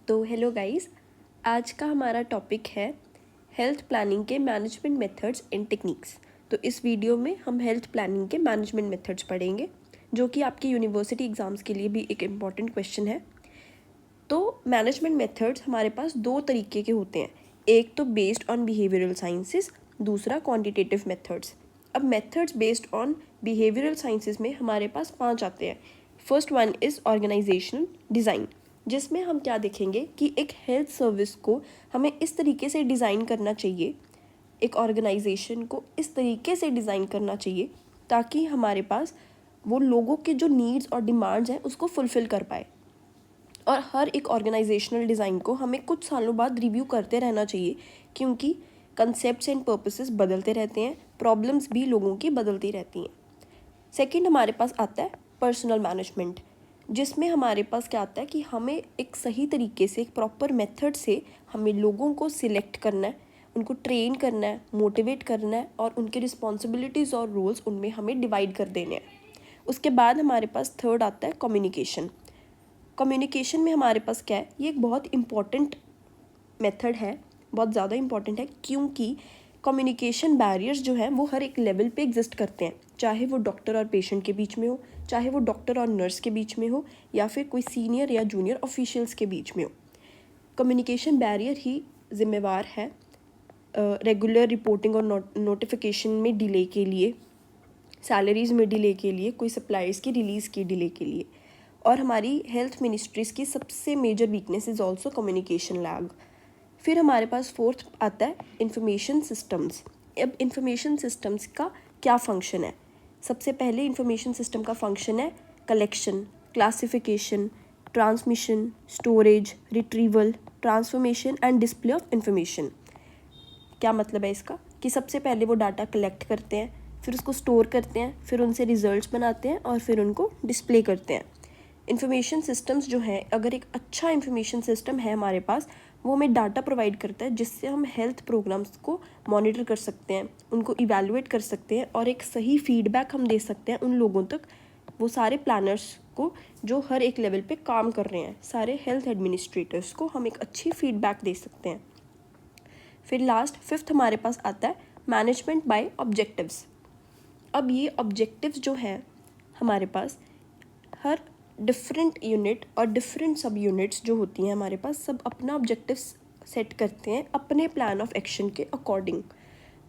तो hello guys, आज का हमारा टॉपिक है हेल्थ प्लानिंग के मैनेजमेंट मेथड्स एंड टेक्निक्स। तो इस वीडियो में हम हेल्थ प्लानिंग के मैनेजमेंट मेथड्स पढ़ेंगे, जो कि आपके यूनिवर्सिटी एग्ज़ाम्स के लिए भी एक इम्पॉर्टेंट क्वेश्चन है। तो मैनेजमेंट मेथड्स हमारे पास दो तरीके के होते हैं, एक तो बेस्ड ऑन बिहेवियरल साइंसेस, दूसरा क्वांटिटेटिव मेथड्स। अब methods based on behavioural sciences में हमारे पास 5 आते हैं। First one is organisational design, जिसमें हम क्या देखेंगे कि एक हेल्थ सर्विस को हमें इस तरीके से डिज़ाइन करना चाहिए, एक ऑर्गेनाइजेशन को इस तरीके से डिज़ाइन करना चाहिए ताकि हमारे पास वो लोगों के जो नीड्स और डिमांड्स हैं उसको फुलफ़िल कर पाए। और हर एक ऑर्गेनाइजेशनल डिज़ाइन को हमें कुछ सालों बाद रिव्यू करते रहना चाहिए, क्योंकि कंसेप्ट्स एंड पर्पसेस बदलते रहते हैं, प्रॉब्लम्स भी लोगों की बदलती रहती हैं। सेकंड हमारे पास आता है पर्सनल मैनेजमेंट, जिसमें हमारे पास क्या आता है कि हमें एक सही तरीके से, एक प्रॉपर मेथड से हमें लोगों को सिलेक्ट करना है, उनको ट्रेन करना है, मोटिवेट करना है और उनके रिस्पॉन्सिबिलिटीज़ और रोल्स उनमें हमें डिवाइड कर देने हैं। उसके बाद हमारे पास थर्ड आता है कम्युनिकेशन। कम्युनिकेशन में हमारे पास क्या है, ये एक बहुत इम्पॉर्टेंट मेथड है, बहुत ज़्यादा इम्पॉर्टेंट है, क्योंकि कम्युनिकेशन बैरियर्स जो हैं वो हर एक लेवल पे एग्जिस्ट करते हैं, चाहे वो डॉक्टर और पेशेंट के बीच में हो, चाहे वो डॉक्टर और नर्स के बीच में हो, या फिर कोई सीनियर या जूनियर ऑफिशियल्स के बीच में हो। कम्युनिकेशन बैरियर ही जिम्मेवार है रेगुलर रिपोर्टिंग और नोटिफिकेशन में डिले के लिए, सैलरीज़ में डिले के लिए, कोई सप्लाईज़ की रिलीज़ की डिले के लिए। और हमारी हेल्थ मिनिस्ट्रीज़ की सबसे major weakness is also communication lag. फिर हमारे पास फोर्थ आता है इंफॉर्मेशन सिस्टम्स। अब इंफॉर्मेशन सिस्टम्स का क्या फंक्शन है? सबसे पहले इंफॉर्मेशन सिस्टम का फंक्शन है collection, classification, transmission, storage, retrieval, transformation and display of information. क्या मतलब है इसका? कि सबसे पहले वो डाटा कलेक्ट करते हैं, फिर उसको स्टोर करते हैं, फिर उनसे रिजल्ट्स बनाते हैं और फिर उनको डिस्प्ले करते हैं। इंफॉर्मेशन सिस्टम्स जो हैं, अगर एक अच्छा इंफॉर्मेशन सिस्टम है हमारे पास, वो हमें डाटा प्रोवाइड करता है जिससे हम हेल्थ प्रोग्राम्स को मॉनिटर कर सकते हैं, उनको इवैल्यूएट कर सकते हैं और एक सही फीडबैक हम दे सकते हैं उन लोगों तक, वो सारे प्लानर्स को जो हर एक लेवल पे काम कर रहे हैं, सारे हेल्थ एडमिनिस्ट्रेटर्स को हम एक अच्छी फीडबैक दे सकते हैं। फिर लास्ट फिफ्थ हमारे पास आता है मैनेजमेंट बाय ऑब्जेक्टिव्स। अब ये ऑब्जेक्टिव्स जो हैं हमारे पास, हर डिफरेंट यूनिट और डिफरेंट सब यूनिट्स जो होती हैं हमारे पास, सब अपना ऑब्जेक्टिव्स सेट करते हैं अपने प्लान ऑफ एक्शन के अकॉर्डिंग।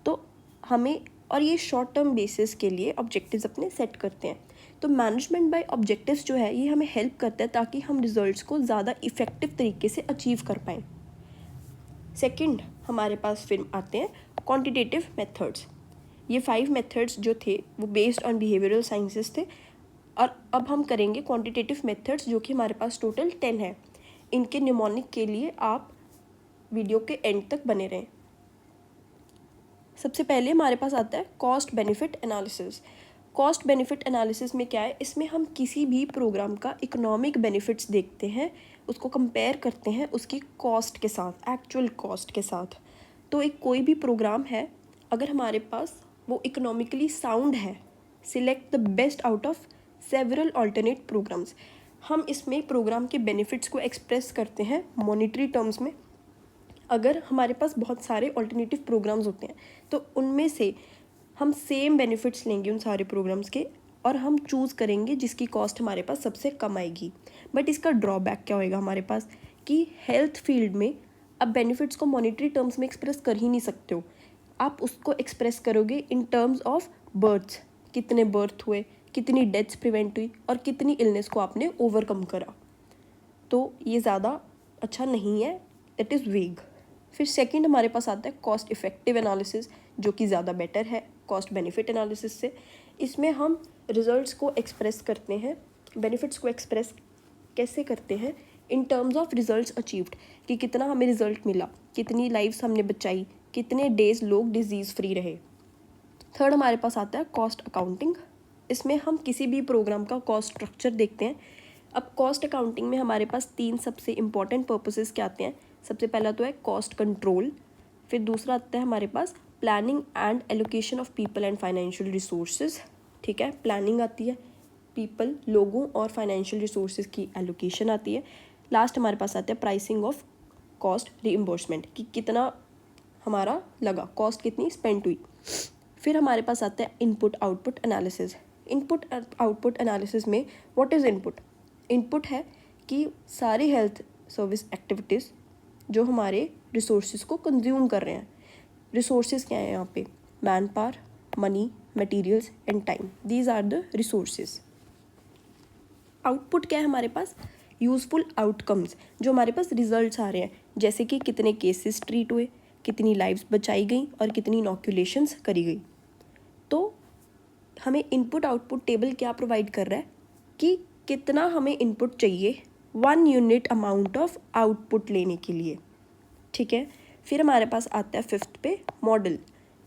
तो हमें, और ये शॉर्ट टर्म बेसिस के लिए ऑब्जेक्टिव्स अपने सेट करते हैं। तो मैनेजमेंट बाय ऑब्जेक्टिव्स जो है, ये हमें हेल्प करता है ताकि हम रिजल्ट्स को ज़्यादा इफ़ेक्टिव तरीके से अचीव कर पाएँ। सेकंड हमारे पास फिर आते हैं क्वांटिटेटिव मेथड्स। ये 5 मेथड्स जो थे वो बेस्ड ऑन बिहेवियरल साइंसेस थे, और अब हम करेंगे क्वांटिटेटिव मेथड्स, जो कि हमारे पास टोटल 10 है। इनके निमोनिक के लिए आप वीडियो के एंड तक बने रहें। सबसे पहले हमारे पास आता है cost benefit analysis. Cost benefit analysis में क्या है, इसमें हम किसी भी प्रोग्राम का इकोनॉमिक बेनिफिट्स देखते हैं, उसको कंपेयर करते हैं उसकी कॉस्ट के साथ, एक्चुअल कॉस्ट के साथ। तो एक कोई भी प्रोग्राम है, अगर हमारे पास वो इकोनॉमिकली साउंड है, select the best out of several alternate programmes. हम इसमें प्रोग्राम के बेनिफिट्स को एक्सप्रेस करते हैं मॉनिटरी टर्म्स में। अगर हमारे पास बहुत सारे अल्टरनेटिव प्रोग्राम्स होते हैं तो उनमें से हम सेम बेनिफिट्स लेंगे उन सारे प्रोग्राम्स के, और हम चूज़ करेंगे जिसकी कॉस्ट हमारे पास सबसे कम आएगी। बट इसका ड्रॉबैक क्या होएगा हमारे पास, कि हेल्थ फील्ड में अब बेनिफिट्स को मॉनिटरी टर्म्स में एक्सप्रेस कर ही नहीं सकते हो। आप उसको एक्सप्रेस करोगे इन टर्म्स ऑफ बर्थ्स, कितने बर्थ हुए, कितनी डेथ्स प्रिवेंट हुई और कितनी इलनेस को आपने ओवरकम करा। तो ये ज़्यादा अच्छा नहीं है, इट इज़ वीग। फिर सेकंड हमारे पास आता है कॉस्ट इफेक्टिव एनालिसिस, जो कि ज़्यादा बेटर है कॉस्ट बेनिफिट एनालिसिस से। इसमें हम रिजल्ट्स को एक्सप्रेस करते हैं, बेनिफिट्स को एक्सप्रेस कैसे करते हैं, in terms of results achieved, कि कितना हमें रिजल्ट मिला, कितनी लाइफ्स हमने बचाई, कितने डेज लोग डिजीज़ फ्री रहे। थर्ड हमारे पास आता है कॉस्ट अकाउंटिंग। इसमें हम किसी भी प्रोग्राम का कॉस्ट स्ट्रक्चर देखते हैं। अब कॉस्ट अकाउंटिंग में हमारे पास 3 सबसे इम्पॉर्टेंट पर्पसेस क्या आते हैं। सबसे पहला तो है कॉस्ट कंट्रोल, फिर दूसरा आता है हमारे पास planning and allocation of people and financial resources. ठीक है, प्लानिंग आती है, पीपल लोगों और फाइनेंशियल रिसोर्सेज की एलोकेशन आती है। लास्ट हमारे पास आता है प्राइसिंग ऑफ कॉस्ट रीइम्बर्समेंट, कि कितना हमारा लगा, कॉस्ट कितनी स्पेंड हुई। फिर हमारे पास आता है input output analysis. Input output analysis में व्हाट इज़ इनपुट? इनपुट है कि सारी हेल्थ सर्विस एक्टिविटीज़ जो हमारे रिसोर्सेज को कंज्यूम कर रहे हैं। रिसोर्सेज क्या है यहाँ पे? Manpower, money, materials and time, these are the resources. Output क्या है हमारे पास? यूजफुल आउटकम्स, जो हमारे पास रिजल्ट्स आ रहे हैं, जैसे कि कितने केसेस ट्रीट हुए, कितनी लाइव्स बचाई गई और कितनी इनॉक्यूलेशंस करी गई। तो हमें इनपुट आउटपुट टेबल क्या प्रोवाइड कर रहा है कि कितना हमें इनपुट चाहिए 1 यूनिट अमाउंट ऑफ आउटपुट लेने के लिए। ठीक है, फिर हमारे पास आता है 5th पे मॉडल।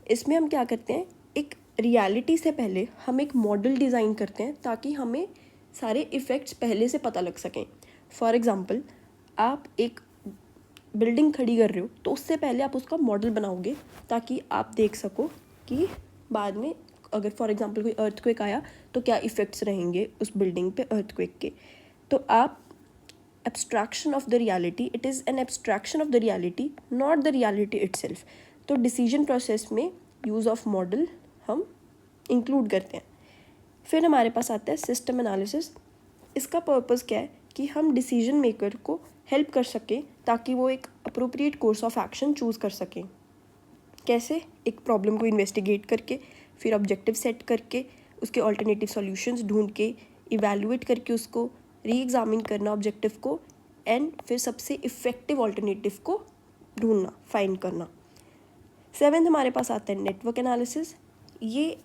इसमें हम क्या करते हैं, एक रियलिटी से पहले हम एक मॉडल डिज़ाइन करते हैं ताकि हमें सारे इफ़ेक्ट्स पहले से पता लग सकें। फॉर एग्ज़ाम्पल, आप एक बिल्डिंग खड़ी कर रहे हो तो उससे पहले आप उसका मॉडल बनाओगे ताकि आप देख सको कि बाद में अगर फॉर एग्ज़ाम्पल कोई अर्थक्वेक आया तो क्या इफ़ेक्ट्स रहेंगे उस बिल्डिंग पे अर्थक्वेक के। तो आप abstraction of the reality, it is an abstraction of the reality, not the reality itself. तो डिसीजन प्रोसेस में यूज़ ऑफ मॉडल हम इंक्लूड करते हैं। फिर हमारे पास आता है सिस्टम एनालिसिस। इसका पर्पस क्या है कि हम डिसीजन मेकर को हेल्प कर सकें ताकि वो एक appropriate course of action choose कर सकें। कैसे? एक प्रॉब्लम को इन्वेस्टिगेट करके, फिर ऑब्जेक्टिव सेट करके, उसके ऑल्टरनेटिव सॉल्यूशंस ढूंढ के, इवैल्यूएट करके उसको री एग्जामिन करना ऑब्जेक्टिव को, एंड फिर सबसे इफ़ेक्टिव ऑल्टरनेटिव को ढूंढना, फाइंड करना। 7th हमारे पास आता है नेटवर्क एनालिसिस। ये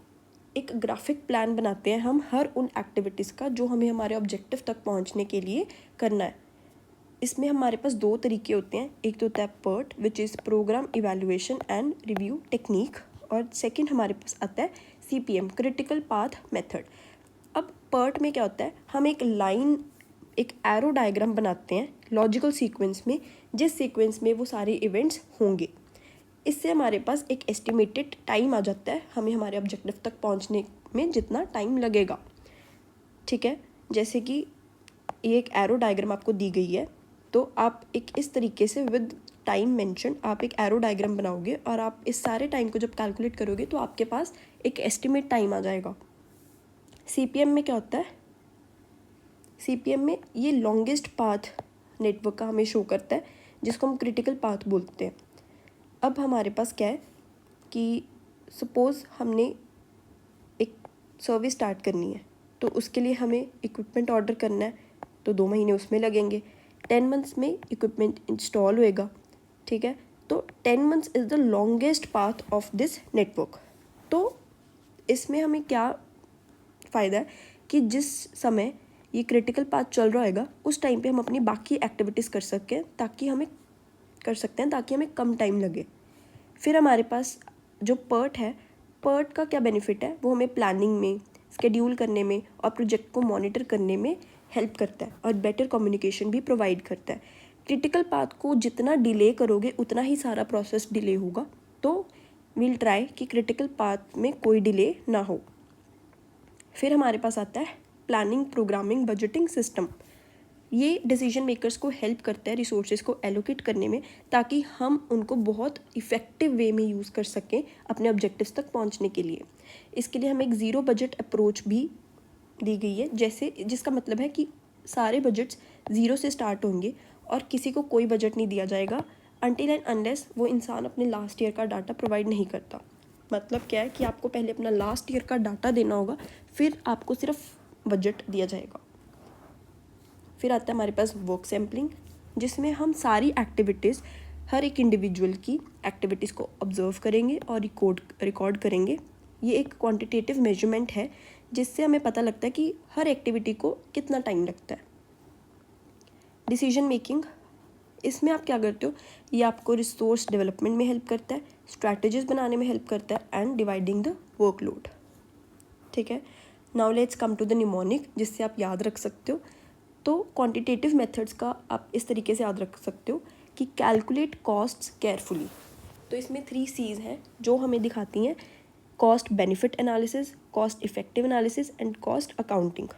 एक ग्राफिक प्लान बनाते हैं हम हर उन एक्टिविटीज़ का जो हमें हमारे ऑब्जेक्टिव तक पहुंचने के लिए करना है। इसमें हमारे पास 2 तरीके होते हैं, एक तो होता है PERT which is programme evaluation and review technique, और सेकंड हमारे पास आता है CPM क्रिटिकल पाथ मेथड। अब PERT में क्या होता है, हम एक लाइन, एक एरो डायग्राम बनाते हैं लॉजिकल सीक्वेंस में, जिस सीक्वेंस में वो सारे इवेंट्स होंगे। इससे हमारे पास एक एस्टिमेटेड टाइम आ जाता है हमें हमारे ऑब्जेक्टिव तक पहुंचने में जितना टाइम लगेगा। ठीक है, जैसे कि ये एक एरो डायग्राम आपको दी गई है, तो आप एक इस तरीके से विद टाइम मेंशन आप एक एरो डायग्राम बनाओगे और आप इस सारे टाइम को जब कैलकुलेट करोगे तो आपके पास एक एस्टिमेट टाइम आ जाएगा। CPM में क्या होता है? CPM में ये लॉन्गेस्ट पाथ नेटवर्क का हमें शो करता है, जिसको हम क्रिटिकल पाथ बोलते हैं। अब हमारे पास क्या है कि सपोज़ हमने एक सर्विस स्टार्ट करनी है, तो उसके लिए हमें इक्विपमेंट ऑर्डर करना है, तो 2 महीने उसमें लगेंगे। 10 मंथ्स में इक्विपमेंट इंस्टॉल होएगा। ठीक है, तो 10 months is the longest path of this network. तो इसमें हमें क्या फ़ायदा है कि जिस समय ये क्रिटिकल पाथ चल रहा होगा उस टाइम पे हम अपनी बाकी एक्टिविटीज़ कर सकते हैं ताकि हमें कम टाइम लगे। फिर हमारे पास जो PERT है, PERT का क्या बेनिफिट है, वो हमें प्लानिंग में, स्केड्यूल करने में और प्रोजेक्ट को मॉनिटर करने में हेल्प करता है और बेटर कम्युनिकेशन भी प्रोवाइड करता है। क्रिटिकल पाथ को जितना डिले करोगे उतना ही सारा प्रोसेस डिले होगा, तो वील ट्राई कि क्रिटिकल पाथ में कोई डिले ना हो। फिर हमारे पास आता है प्लानिंग, प्रोग्रामिंग, बजटिंग सिस्टम। ये डिसीजन मेकर्स को हेल्प करता है रिसोर्सेज को एलोकेट करने में ताकि हम उनको बहुत इफ़ेक्टिव वे में यूज़ कर सकें अपने ऑब्जेक्टिव्स तक पहुंचने के लिए। इसके लिए हमें एक ज़ीरो बजट अप्रोच भी दी गई है, जैसे जिसका मतलब है कि सारे बजट्स ज़ीरो से स्टार्ट होंगे और किसी को कोई बजट नहीं दिया जाएगा अनटिल एंड अनलेस वो इंसान अपने लास्ट ईयर का डाटा प्रोवाइड नहीं करता। मतलब क्या है कि आपको पहले अपना लास्ट ईयर का डाटा देना होगा, फिर आपको सिर्फ बजट दिया जाएगा। फिर आता है हमारे पास वर्क सैम्पलिंग, जिसमें हम सारी एक्टिविटीज़, हर एक इंडिविजुअल की एक्टिविटीज़ को ऑब्जर्व करेंगे और रिकॉर्ड करेंगे। ये एक क्वांटिटेटिव मेजरमेंट है जिससे हमें पता लगता है कि हर एक्टिविटी को कितना टाइम लगता है। डिसीजन मेकिंग, इसमें आप क्या करते हो, ये आपको रिसोर्स डेवलपमेंट में हेल्प करता है, स्ट्रैटेजीज बनाने में हेल्प करता है एंड डिवाइडिंग द वर्कलोड। ठीक है, now let's come to the mnemonic, जिससे आप याद रख सकते हो। तो क्वांटिटेटिव मेथड्स का आप इस तरीके से याद रख सकते हो कि कैलकुलेट कॉस्ट्स केयरफुली। तो इसमें 3 C's हैं जो हमें दिखाती हैं, cost benefit analysis, cost effective analysis and cost accounting.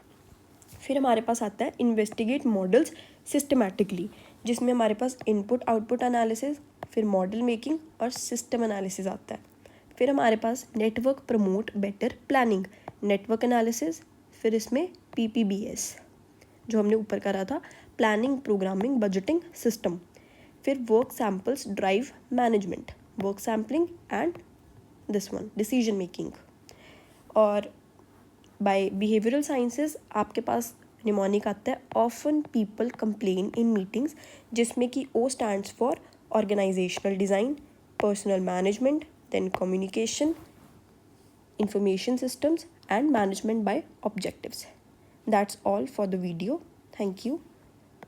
फिर हमारे पास आता है इन्वेस्टिगेट मॉडल्स सिस्टमैटिकली, जिसमें हमारे पास इनपुट आउटपुट एनालिसिस, फिर मॉडल मेकिंग और सिस्टम एनालिसिस आता है। फिर हमारे पास network promote better planning, network analysis, फिर इसमें PPBS जो हमने ऊपर करा था, प्लानिंग प्रोग्रामिंग बजटिंग सिस्टम। फिर work samples drive management, work sampling and this one decision making. और बाय बिहेवियरल साइंसेस आपके पास निमोनिक आता है, often people complain in meetings, जिसमें कि O stands for organisational design, personal management, then communication, information systems and management by objectives. That's all for the video. Thank you.